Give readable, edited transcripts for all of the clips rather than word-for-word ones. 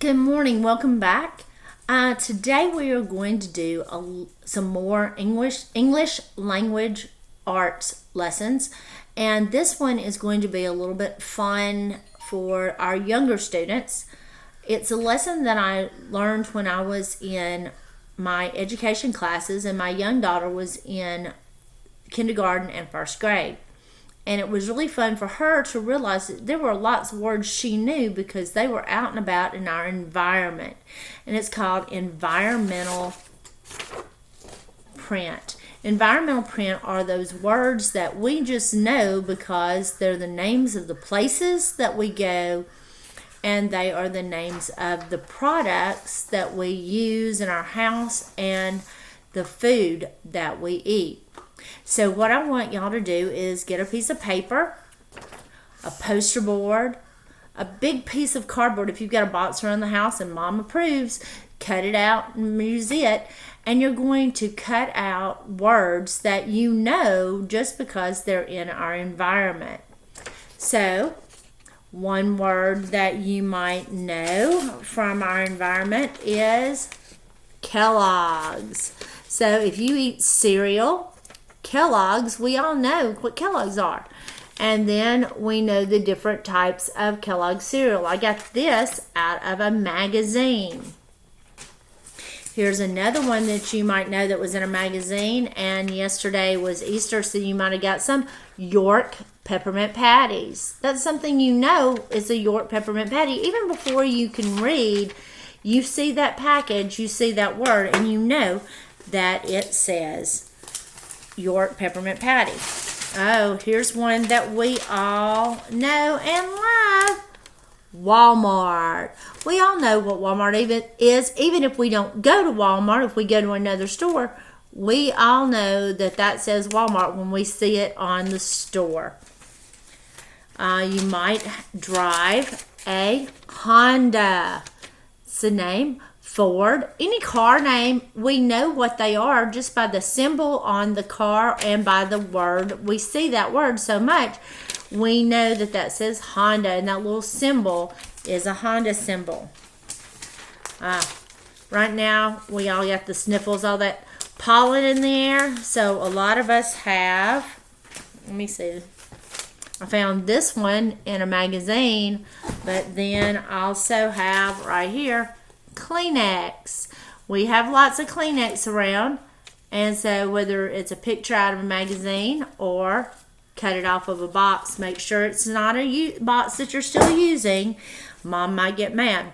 Good morning. Welcome back. Today we are going to do some more English language arts lessons, and this one is going to be a little bit fun for our younger students. It's a lesson that I learned when I was in my education classes, and my young daughter was in kindergarten and first grade. And it was really fun for her to realize that there were lots of words she knew because they were out and about in our environment. And it's called environmental print. Environmental print are those words that we just know because they're the names of the places that we go, and they are the names of the products that we use in our house and the food that we eat. So what I want y'all to do is get a piece of paper, a poster board, a big piece of cardboard. If you've got a box around the house and mom approves, cut it out and use it. And you're going to cut out words that you know just because they're in our environment. So one word that you might know from our environment is Kellogg's. So if you eat cereal, Kellogg's, we all know what Kellogg's are. And then we know the different types of Kellogg's cereal. I got this out of a magazine. Here's another one that you might know that was in a magazine. And yesterday was Easter, so you might have got some York peppermint patties. That's something you know is a York peppermint patty. Even before you can read, you see that package, you see that word, and you know that it says York peppermint patty. Oh, here's one that we all know and love. Wal-Mart. We all know what Wal-Mart is. Even if we don't go to Wal-Mart, if we go to another store, we all know that says Wal-Mart when we see it on the store. You might drive a Honda. It's the name. Ford, any car name, we know what they are just by the symbol on the car and by the word. We see that word so much, we know that says Honda, and that little symbol is a Honda symbol. Right now, we all got the sniffles, all that pollen in the air, so a lot of us have, let me see, I found this one in a magazine, but then I also have right here, Kleenex. We have lots of Kleenex around, and so whether it's a picture out of a magazine or cut it off of a box, make sure it's not a box that you're still using. Mom might get mad.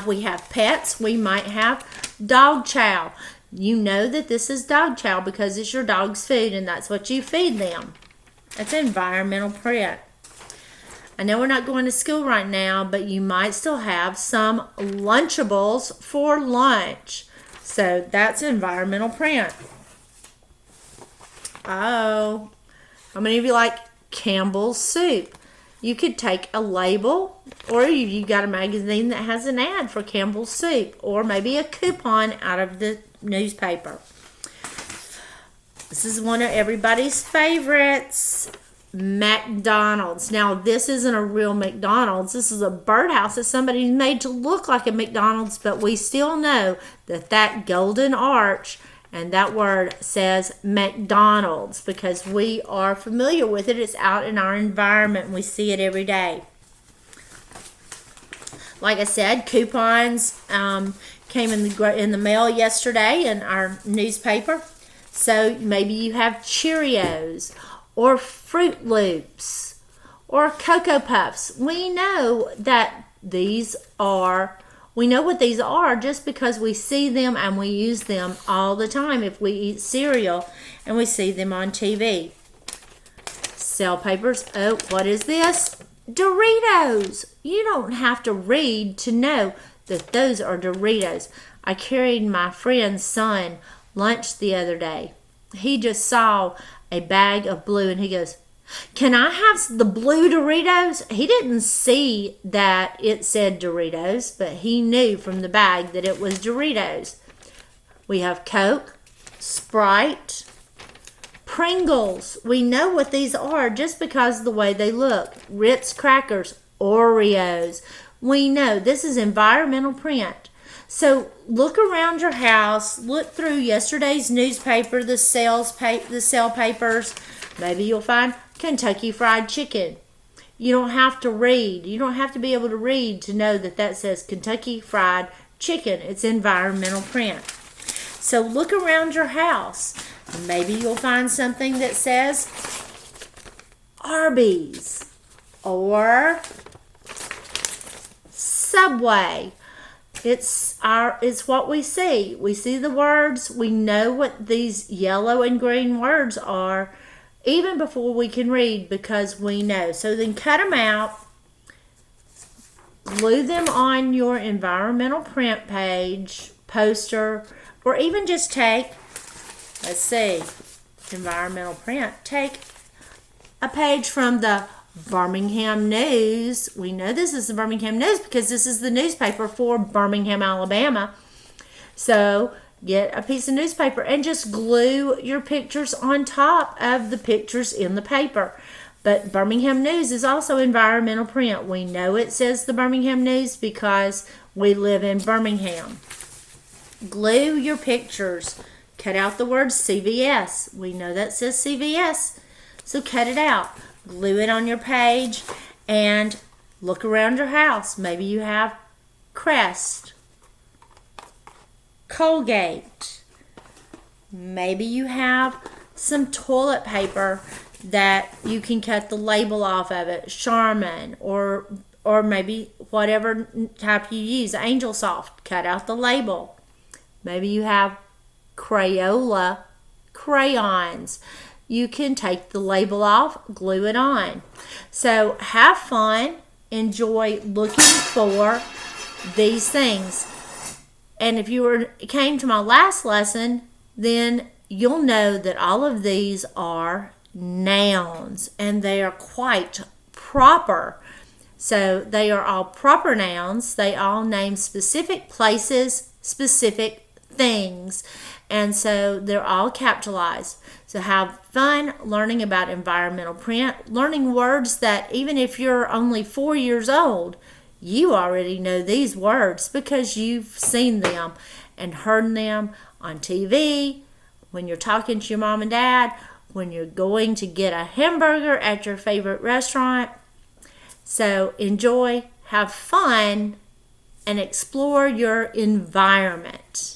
We have pets. We might have dog chow. You know that this is dog chow because it's your dog's food and that's what you feed them. That's environmental print. I know we're not going to school right now, but you might still have some Lunchables for lunch. So that's environmental print. Oh, how many of you like Campbell's soup? You could take a label, or you got a magazine that has an ad for Campbell's soup, or maybe a coupon out of the newspaper. This is one of everybody's favorites. McDonald's. Now, this isn't a real McDonald's. This is a birdhouse that somebody made to look like a McDonald's, but we still know that golden arch and that word says McDonald's because we are familiar with it. It's out in our environment and we see it every day. Like I said, coupons came in the mail yesterday in our newspaper. So maybe you have Cheerios or Fruit Loops, or Cocoa Puffs. We know what these are just because we see them and we use them all the time if we eat cereal and we see them on TV. Cell papers. Oh, what is this? Doritos. You don't have to read to know that those are Doritos. I carried my friend's son lunch the other day. He just saw a bag of blue and he goes, "Can I have the blue Doritos?" He didn't see that it said Doritos, but he knew from the bag that it was Doritos. We have Coke, Sprite, Pringles. We know what these are just because of the way they look. Ritz crackers, Oreos. We know this is environmental print. So look around your house, look through yesterday's newspaper, the sale papers. Maybe you'll find Kentucky Fried Chicken. You don't have to read. You don't have to be able to read to know that that says Kentucky Fried Chicken. It's environmental print. So look around your house. Maybe you'll find something that says Arby's or Subway. It's what we see. We see the words. We know what these yellow and green words are even before we can read because we know. So then cut them out, glue them on your environmental print page, poster, or even just take, let's see, environmental print. Take a page from the Birmingham News. We know this is the Birmingham News because this is the newspaper for Birmingham, Alabama. So get a piece of newspaper and just glue your pictures on top of the pictures in the paper. But Birmingham News is also environmental print. We know it says the Birmingham News because we live in Birmingham. Glue your pictures. Cut out the word CVS. We know that says CVS. So cut it out. Glue it on your page and look around your house. Maybe you have Crest, Colgate. Maybe you have some toilet paper that you can cut the label off of it, Charmin, or maybe whatever type you use, Angel Soft. Cut out the label. Maybe you have Crayola crayons. You can take the label off, glue it on. So have fun, enjoy looking for these things. And if you came to my last lesson, then you'll know that all of these are nouns and they are quite proper. So they are all proper nouns. They all name specific places, specific things. And so they're all capitalized. So have fun learning about environmental print, learning words that even if you're only 4 years old, you already know these words because you've seen them and heard them on TV, when you're talking to your mom and dad, when you're going to get a hamburger at your favorite restaurant. So enjoy, have fun, and explore your environment.